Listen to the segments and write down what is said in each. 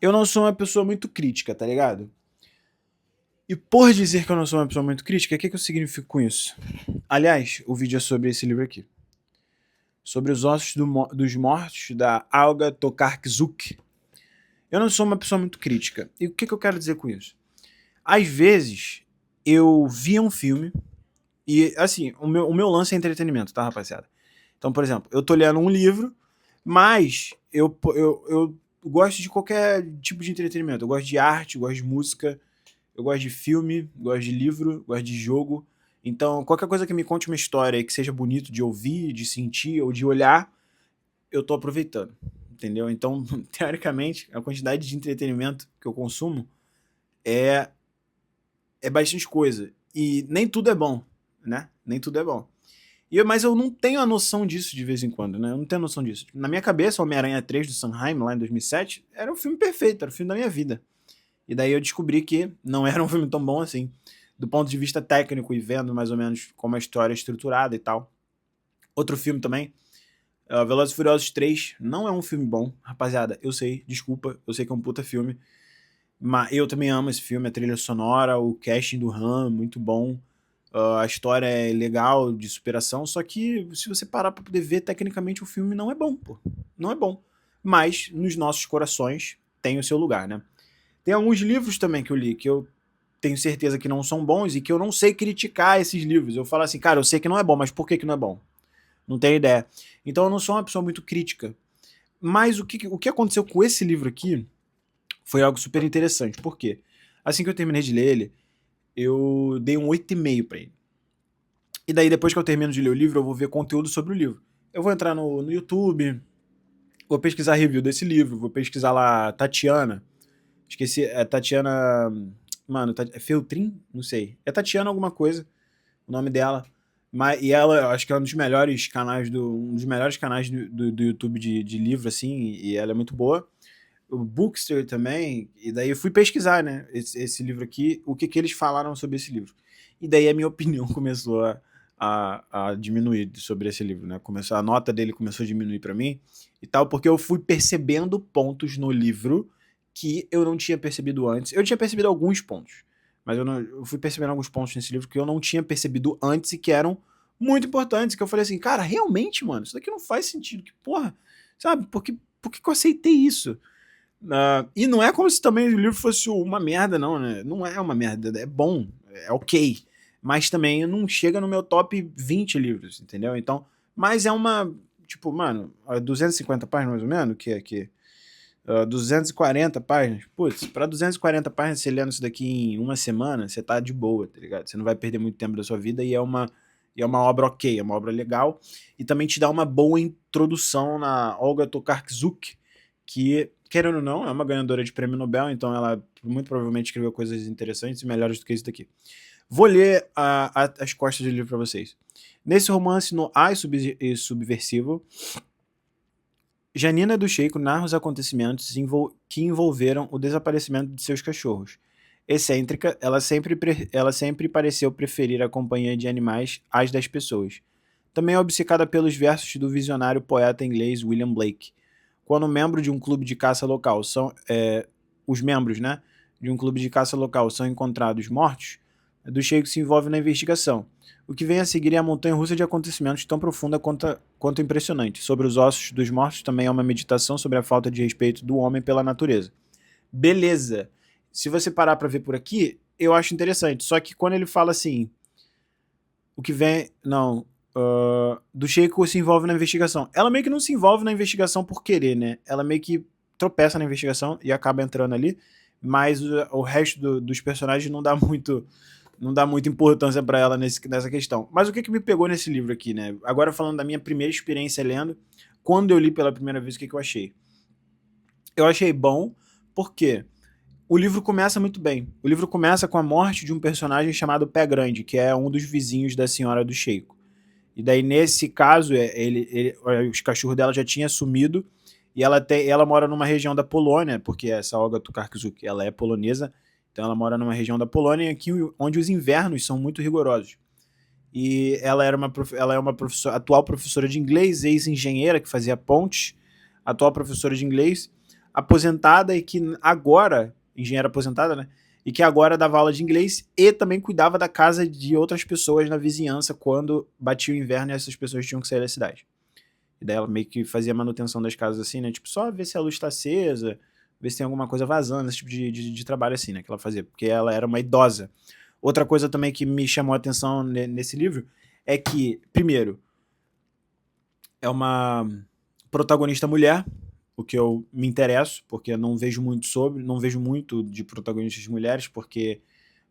eu não sou uma pessoa muito crítica, tá ligado? E por dizer que eu não sou uma pessoa muito crítica, o que eu significo com isso? Aliás, o vídeo é sobre esse livro aqui. Sobre os ossos dos mortos, da Olga Tokarczuk. Eu não sou uma pessoa muito crítica. E o que eu quero dizer com isso? Às vezes, eu via um filme e, assim, o meu lance é entretenimento, tá, rapaziada? Então, por exemplo, eu tô lendo um livro, mas eu gosto de qualquer tipo de entretenimento. Eu gosto de arte, eu gosto de música, eu gosto de filme, gosto de livro, gosto de jogo. Então, qualquer coisa que me conte uma história e que seja bonito de ouvir, de sentir ou de olhar, eu tô aproveitando, entendeu? Então, teoricamente, a quantidade de entretenimento que eu consumo é, é bastante coisa. E nem tudo é bom, né? Nem tudo é bom. Mas eu não tenho a noção disso de vez em quando, né? Eu não tenho a noção disso. Na minha cabeça, Homem-Aranha 3 do Sanheim, lá em 2007, era o filme perfeito, era o filme da minha vida. E daí eu descobri que não era um filme tão bom assim, do ponto de vista técnico e vendo mais ou menos como a história é estruturada e tal. Outro filme também, Velozes e Furiosos 3, não é um filme bom, rapaziada, eu sei, desculpa, eu sei que é um puta filme, mas eu também amo esse filme, a trilha sonora, o casting do Han, muito bom, a história é legal, de superação, só que se você parar pra poder ver, tecnicamente o filme não é bom, pô, não é bom. Mas nos nossos corações tem o seu lugar, né? Tem alguns livros também que eu li que eu tenho certeza que não são bons e que eu não sei criticar esses livros. Eu falo assim, cara, eu sei que não é bom, mas por que não é bom? Não tenho ideia. Então eu não sou uma pessoa muito crítica. Mas o que aconteceu com esse livro aqui foi algo super interessante. Por quê? Assim que eu terminei de ler ele, eu dei um 8,5 pra ele. E daí, depois que eu termino de ler o livro, eu vou ver conteúdo sobre o livro. Eu vou entrar no YouTube, vou pesquisar review desse livro, vou pesquisar lá Tatiana. Esqueci, é Tatiana. Mano, é Feltrin? Não sei. É Tatiana alguma coisa, o nome dela. E ela, acho que é um dos melhores canais do YouTube de livro, assim, e ela é muito boa. O Bookster também, e daí eu fui pesquisar, né, esse livro aqui, o que eles falaram sobre esse livro. E daí a minha opinião começou a diminuir sobre esse livro, né, a nota dele começou a diminuir para mim e tal, porque eu fui percebendo pontos no livro que eu não tinha percebido antes. Eu tinha percebido alguns pontos, mas eu fui percebendo alguns pontos nesse livro que eu não tinha percebido antes e que eram muito importantes, que eu falei assim, cara, realmente, mano, isso daqui não faz sentido, que porra, sabe, por que eu aceitei isso? E não é como se também o livro fosse uma merda, não, né? Não é uma merda, é bom, é ok. Mas também não chega no meu top 20 livros, entendeu? Então, mas é uma, tipo, mano, 250 páginas mais ou menos, que 240 páginas. Putz, pra 240 páginas, você lendo isso daqui em uma semana, você tá de boa, tá ligado? Você não vai perder muito tempo da sua vida e é uma obra ok, é uma obra legal. E também te dá uma boa introdução na Olga Tokarczuk, que, querendo ou não, é uma ganhadora de prêmio Nobel, então ela muito provavelmente escreveu coisas interessantes e melhores do que isso daqui. Vou ler as costas do livro para vocês. Nesse romance no ar e subversivo, Janina do Sheiko narra os acontecimentos que envolveram o desaparecimento de seus cachorros. Excêntrica, ela sempre pareceu preferir a companhia de animais às das pessoas. Também é obcecada pelos versos do visionário poeta inglês William Blake. Quando membro de um clube de caça local os membros, né, de um clube de caça local são encontrados mortos, do Sheik se envolve na investigação. O que vem a seguir é a montanha-russa de acontecimentos tão profunda quanto impressionante. Sobre os ossos dos mortos também é uma meditação sobre a falta de respeito do homem pela natureza. Beleza. Se você parar pra ver por aqui, eu acho interessante. Só que quando ele fala assim, o que vem... Não. Do Sheiko se envolve na investigação. Ela meio que não se envolve na investigação por querer, né? Ela meio que tropeça na investigação e acaba entrando ali, mas o resto dos personagens não dá muita importância pra ela nessa questão. Mas o que me pegou nesse livro aqui, né? Agora falando da minha primeira experiência lendo, quando eu li pela primeira vez, o que eu achei? Eu achei bom, porque o livro começa muito bem. O livro começa com a morte de um personagem chamado Pé Grande, que é um dos vizinhos da senhora do Sheiko. E daí, nesse caso, os cachorros dela já tinham sumido e ela mora numa região da Polônia, porque essa Olga Tokarczuk, ela é polonesa, então ela mora numa região da Polônia aqui, onde os invernos são muito rigorosos. E ela é uma atual professora de inglês, ex-engenheira que fazia pontes, atual professora de inglês, aposentada e que agora, engenheira aposentada, né? E que agora dava aula de inglês e também cuidava da casa de outras pessoas na vizinhança quando batia o inverno e essas pessoas tinham que sair da cidade. E daí ela meio que fazia manutenção das casas assim, né? Tipo, só ver se a luz tá acesa, ver se tem alguma coisa vazando, esse tipo de trabalho assim, né? Que ela fazia, porque ela era uma idosa. Outra coisa também que me chamou a atenção nesse livro é que, primeiro, é uma protagonista mulher, o que eu me interesso, porque eu não vejo muito não vejo muito de protagonistas mulheres, porque,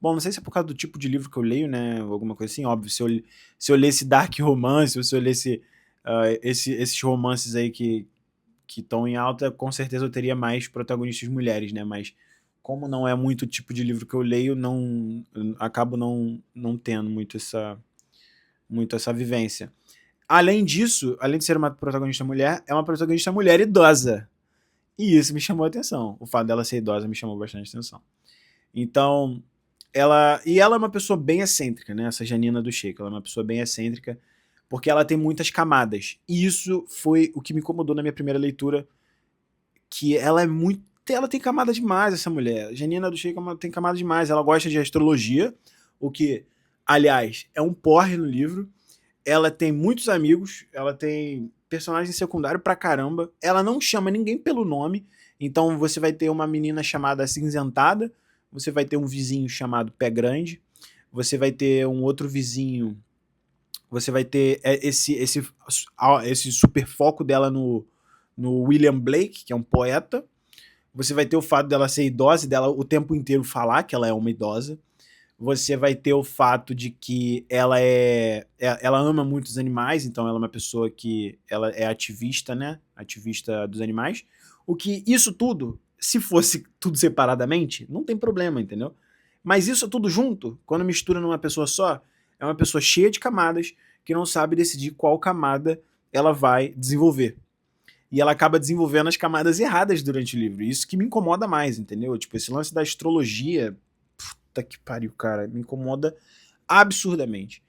bom, não sei se é por causa do tipo de livro que eu leio, né, ou alguma coisa assim, óbvio, se eu lesse dark romance, ou se eu lesse esses romances aí que estão em alta, com certeza eu teria mais protagonistas mulheres, né, mas como não é muito o tipo de livro que eu leio, eu acabo não tendo muito essa vivência. Além disso, além de ser uma protagonista mulher, é uma protagonista mulher idosa. E isso me chamou a atenção. O fato dela ser idosa me chamou bastante atenção. Então, ela é uma pessoa bem excêntrica, né? Essa Janina do Sheik, ela é uma pessoa bem excêntrica, porque ela tem muitas camadas. E isso foi o que me incomodou na minha primeira leitura, que ela é muito. Ela tem camada demais, essa mulher. Janina do Sheik tem camada demais. Ela gosta de astrologia, o que, aliás, é um porre no livro. Ela tem muitos amigos, ela tem personagem secundário pra caramba, ela não chama ninguém pelo nome, então você vai ter uma menina chamada Cinzentada, você vai ter um vizinho chamado Pé Grande, você vai ter um outro vizinho, você vai ter esse super foco dela no William Blake, que é um poeta, você vai ter o fato dela ser idosa e dela o tempo inteiro falar que ela é uma idosa, você vai ter o fato de que ela ama muito os animais, então ela é uma pessoa que ela é ativista, né? Ativista dos animais. O que isso tudo, se fosse tudo separadamente, não tem problema, entendeu? Mas isso tudo junto, quando mistura numa pessoa só, é uma pessoa cheia de camadas que não sabe decidir qual camada ela vai desenvolver. E ela acaba desenvolvendo as camadas erradas durante o livro. Isso que me incomoda mais, entendeu? Tipo, esse lance da astrologia, puta que pariu, cara, me incomoda absurdamente.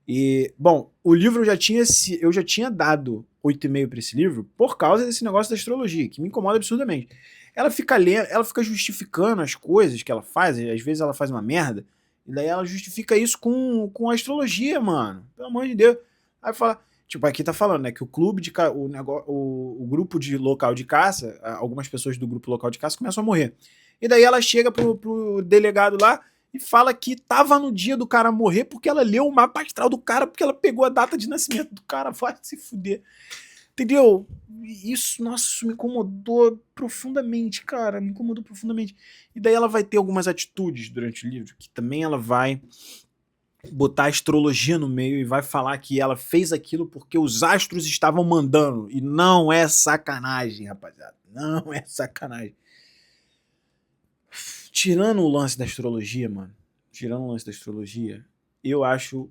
E, bom, o livro eu já tinha dado 8,5 para esse livro por causa desse negócio da astrologia, que me incomoda absurdamente. Ela fica lendo, ela fica justificando as coisas que ela faz, e às vezes ela faz uma merda, e daí ela justifica isso com a astrologia, mano. Pelo amor de Deus. Aí fala, tipo, aqui tá falando, né, que o clube de o grupo de local de caça, algumas pessoas do grupo local de caça começam a morrer. E daí ela chega pro delegado lá e fala que tava no dia do cara morrer porque ela leu o mapa astral do cara, porque ela pegou a data de nascimento do cara. Vai se fuder. Entendeu? Isso, nossa, isso me incomodou profundamente, cara. Me incomodou profundamente. E daí ela vai ter algumas atitudes durante o livro que também ela vai botar astrologia no meio e vai falar que ela fez aquilo porque os astros estavam mandando. E não é sacanagem, rapaziada. Não é sacanagem. Tirando o lance da astrologia, mano. Tirando o lance da astrologia, eu acho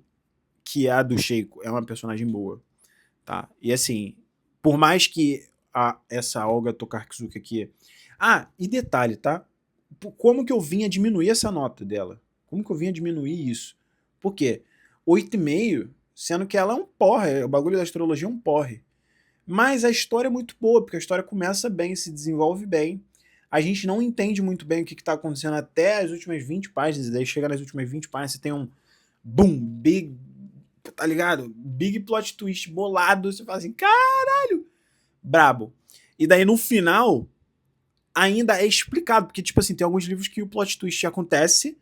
que a do Sheiko é uma personagem boa, tá? E assim, por mais que essa Olga Tokarczuk aqui... Ah, e detalhe, tá? Como que eu vinha diminuir essa nota dela? Como que eu vinha diminuir isso? Por quê? 8,5, sendo que ela é um porre, o bagulho da astrologia é um porre. Mas a história é muito boa, porque a história começa bem, se desenvolve bem. A gente não entende muito bem o que está acontecendo até as últimas 20 páginas, e daí chega nas últimas 20 páginas, você tem um boom, big, tá ligado? Big plot twist bolado, você fala assim, caralho, brabo. E daí no final, ainda é explicado, porque tipo assim, tem alguns livros que o plot twist acontece,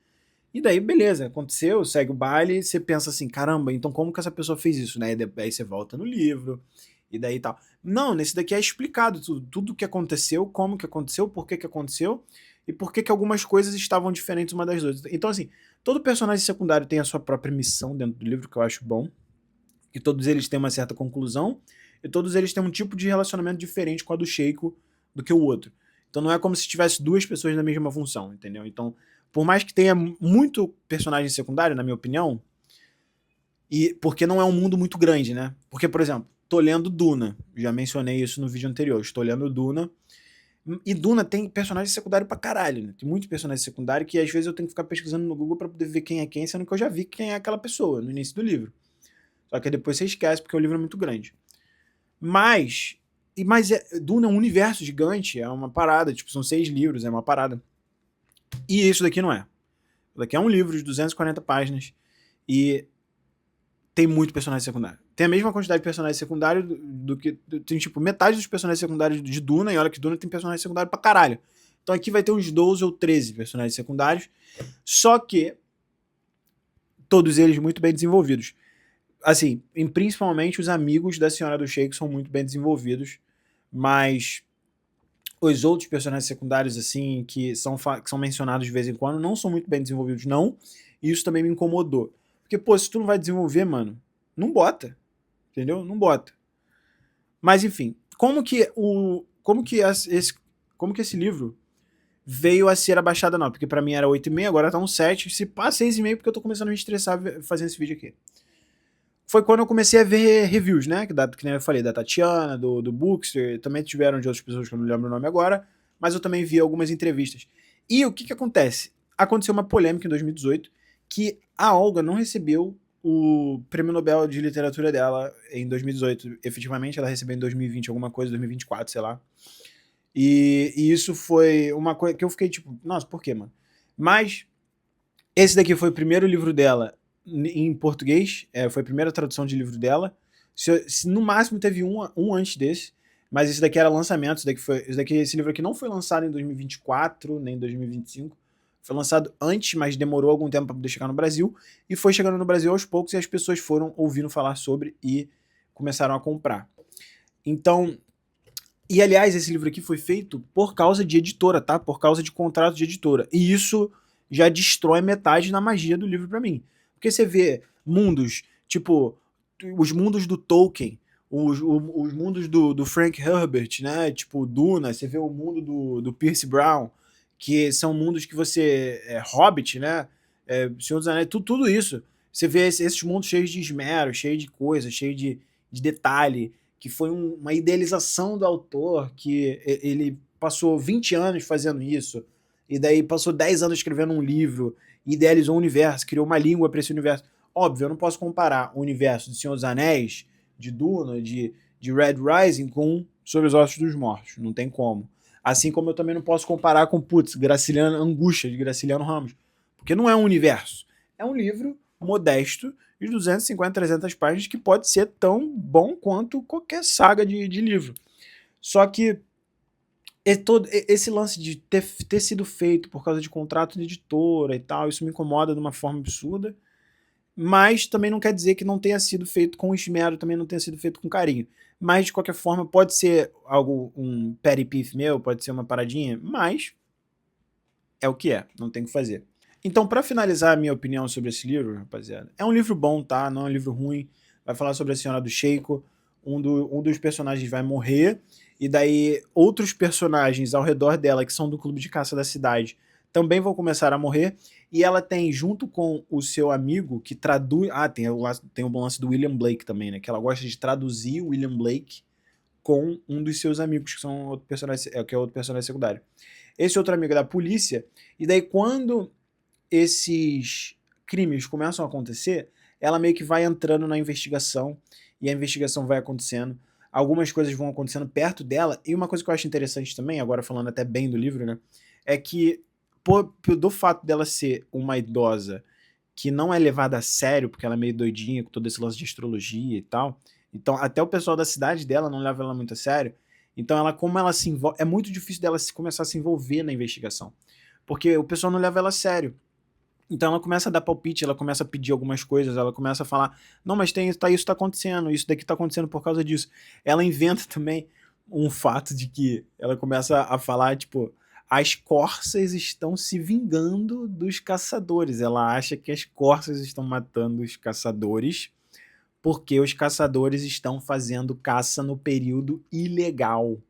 e daí beleza, aconteceu, segue o baile, você pensa assim, caramba, então como que essa pessoa fez isso, né? E daí você volta no livro, e daí tal. Não, nesse daqui é explicado tudo o que aconteceu, como que aconteceu, por que que aconteceu, e por que que algumas coisas estavam diferentes uma das outras. Então assim, todo personagem secundário tem a sua própria missão dentro do livro, que eu acho bom, e todos eles têm uma certa conclusão, e todos eles têm um tipo de relacionamento diferente com a do Sheiko do que o outro. Então não é como se tivesse duas pessoas na mesma função, entendeu? Então, por mais que tenha muito personagem secundário, na minha opinião, e porque não é um mundo muito grande, né? Porque, por exemplo, tô lendo Duna, já mencionei isso no vídeo anterior, estou lendo Duna, e Duna tem personagem secundário pra caralho, né? Tem muitos personagens secundários que às vezes eu tenho que ficar pesquisando no Google pra poder ver quem é quem, sendo que eu já vi quem é aquela pessoa no início do livro. Só que depois você esquece porque o livro é muito grande. Mas Mas Duna é um universo gigante, é uma parada, tipo, são 6 livros, é uma parada. E isso daqui não é. Isso daqui é um livro de 240 páginas e tem muito personagem secundário. Tem a mesma quantidade de personagens secundários do que... Tem, tipo, metade dos personagens secundários de Duna, e olha que Duna tem personagem secundário pra caralho. Então aqui vai ter uns 12 ou 13 personagens secundários, só que todos eles muito bem desenvolvidos. Assim, principalmente os amigos da Senhora do Shake são muito bem desenvolvidos, mas os outros personagens secundários, assim, que são mencionados de vez em quando, não são muito bem desenvolvidos, não. E isso também me incomodou. Porque, pô, se tu não vai desenvolver, mano, não bota. Entendeu? Não bota. Mas, enfim, como que esse livro veio a ser abaixado a nota? Porque pra mim era 8,5, agora tá um 7. Se passa 6,5, porque eu tô começando a me estressar fazendo esse vídeo aqui. Foi quando eu comecei a ver reviews, né? Que nem eu falei, da Tatiana, do Bookster, também tiveram de outras pessoas que eu não lembro o nome agora, mas eu também vi algumas entrevistas. E o que acontece? Aconteceu uma polêmica em 2018 que a Olga não recebeu o Prêmio Nobel de Literatura dela em 2018. Efetivamente, ela recebeu em 2020 alguma coisa, 2024, sei lá. E isso foi uma coisa que eu fiquei tipo, nossa, por quê, mano? Mas esse daqui foi o primeiro livro dela em português, foi a primeira tradução de livro dela. Se no máximo teve um antes desse, mas esse daqui era lançamento. Esse livro aqui não foi lançado em 2024, nem em 2025. Foi lançado antes, mas demorou algum tempo para poder chegar no Brasil. E foi chegando no Brasil aos poucos e as pessoas foram ouvindo falar sobre e começaram a comprar. Então, e aliás, esse livro aqui foi feito por causa de editora, tá? Por causa de contrato de editora. E isso já destrói metade da magia do livro para mim. Porque você vê mundos, tipo, os mundos do Tolkien, os mundos do Frank Herbert, né? Tipo, Duna, você vê o mundo do Pierce Brown, que são mundos que você... Hobbit, né? Senhor dos Anéis, tudo isso. Você vê esses mundos cheios de esmero, cheios de coisa, cheios de detalhe, que foi uma idealização do autor, que ele passou 20 anos fazendo isso, e daí passou 10 anos escrevendo um livro, idealizou um universo, criou uma língua para esse universo. Óbvio, eu não posso comparar o universo de Senhor dos Anéis, de Duna, de Red Rising com Sobre os Ossos dos Mortos. Não tem como. Assim como eu também não posso comparar com, Graciliano Angústia, de Graciliano Ramos. Porque não é um universo. É um livro modesto de 250, 300 páginas que pode ser tão bom quanto qualquer saga de livro. Só que esse lance de ter sido feito por causa de contrato de editora e tal, isso me incomoda de uma forma absurda, mas também não quer dizer que não tenha sido feito com esmero, também não tenha sido feito com carinho. Mas, de qualquer forma, pode ser um petty peeve meu, pode ser uma paradinha, mas é o que é, não tem o que fazer. Então, para finalizar a minha opinião sobre esse livro, rapaziada, é um livro bom, tá? Não é um livro ruim. Vai falar sobre a Senhora do Sheiko, um dos personagens vai morrer, e daí outros personagens ao redor dela, que são do clube de caça da cidade, também vão começar a morrer, e ela tem, junto com o seu amigo, que traduz... tem o lance do William Blake também, né? Que ela gosta de traduzir o William Blake com um dos seus amigos, que são que é outro personagem secundário. Esse outro amigo é da polícia, e daí quando esses crimes começam a acontecer, ela meio que vai entrando na investigação, e a investigação vai acontecendo, algumas coisas vão acontecendo perto dela, e uma coisa que eu acho interessante também, agora falando até bem do livro, né, é que do fato dela ser uma idosa que não é levada a sério, porque ela é meio doidinha com todo esse lance de astrologia e tal, então até o pessoal da cidade dela não leva ela muito a sério, então como ela se envolve, é muito difícil dela começar a se envolver na investigação, porque o pessoal não leva ela a sério. Então ela começa a dar palpite, ela começa a pedir algumas coisas, ela começa a falar, não, mas isso tá acontecendo, isso daqui tá acontecendo por causa disso. Ela inventa também um fato de que ela começa a falar, tipo, as corças estão se vingando dos caçadores. Ela acha que as corças estão matando os caçadores porque os caçadores estão fazendo caça no período ilegal.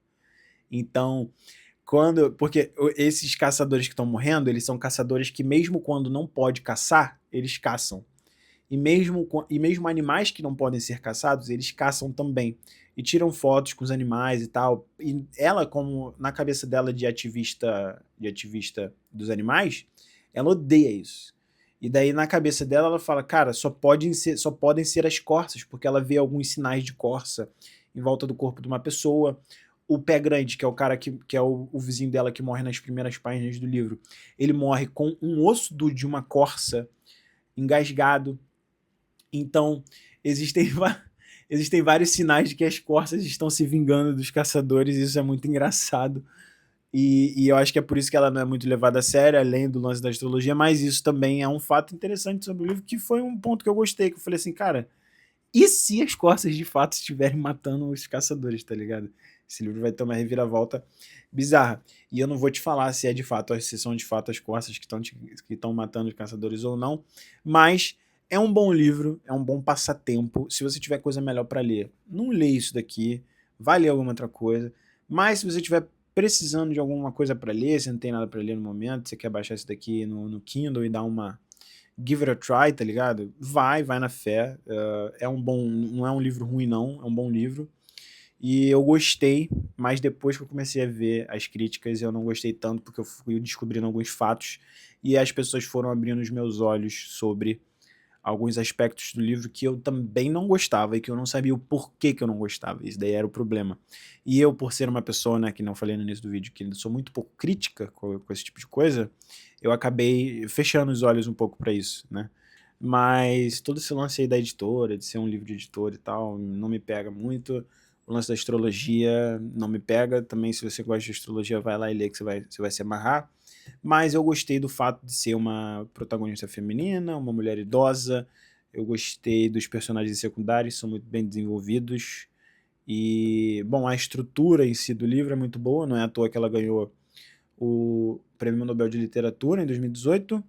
Então, porque esses caçadores que estão morrendo, eles são caçadores que mesmo quando não pode caçar, eles caçam. E mesmo animais que não podem ser caçados, eles caçam também. E tiram fotos com os animais e tal. E ela, como na cabeça dela de ativista dos animais, ela odeia isso. E daí na cabeça dela ela fala, cara, só podem ser as corças, porque ela vê alguns sinais de corça em volta do corpo de uma pessoa. O Pé Grande, que é o cara que é o vizinho dela que morre nas primeiras páginas do livro, ele morre com um osso de uma corça engasgado. Então, existem, existem vários sinais de que as corças estão se vingando dos caçadores, e isso é muito engraçado. E eu acho que é por isso que ela não é muito levada a sério, além do lance da astrologia, mas isso também é um fato interessante sobre o livro, que foi um ponto que eu gostei, que eu falei assim, cara, e se as corças de fato estiverem matando os caçadores, tá ligado? Esse livro vai ter uma reviravolta bizarra. E eu não vou te falar se é de fato, se são de fato as corças que estão matando os caçadores ou não, mas é um bom livro, é um bom passatempo. Se você tiver coisa melhor para ler, não lê isso daqui, vai ler alguma outra coisa. Mas se você tiver precisando de alguma coisa para ler, você não tem nada para ler no momento, você quer baixar isso daqui no Kindle e dar uma give it a try, tá ligado? Vai na fé. É um bom, não é um livro ruim não, é um bom livro. E eu gostei, mas depois que eu comecei a ver as críticas, eu não gostei tanto, porque eu fui descobrindo alguns fatos e as pessoas foram abrindo os meus olhos sobre alguns aspectos do livro que eu também não gostava e que eu não sabia o porquê que eu não gostava. Isso daí era o problema. E eu, por ser uma pessoa, né, que não falei no início do vídeo, que sou muito pouco crítica com esse tipo de coisa, eu acabei fechando os olhos um pouco para isso, né? Mas todo esse lance aí da editora, de ser um livro de editora e tal, não me pega muito. O lance da astrologia não me pega. Também, se você gosta de astrologia, vai lá e lê que você vai se amarrar. Mas eu gostei do fato de ser uma protagonista feminina, uma mulher idosa. Eu gostei dos personagens secundários, são muito bem desenvolvidos. E, bom, a estrutura em si do livro é muito boa, não é à toa que ela ganhou o Prêmio Nobel de Literatura em 2018,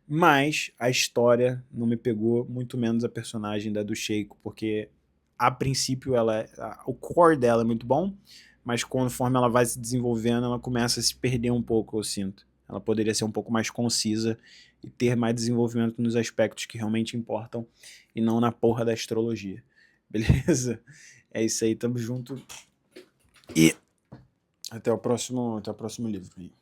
mas a história não me pegou, muito menos a personagem da do Sheiko, porque a princípio o core dela é muito bom, mas conforme ela vai se desenvolvendo, ela começa a se perder um pouco, eu sinto. Ela poderia ser um pouco mais concisa e ter mais desenvolvimento nos aspectos que realmente importam e não na porra da astrologia. Beleza? É isso aí, tamo junto. E até o próximo livro aí.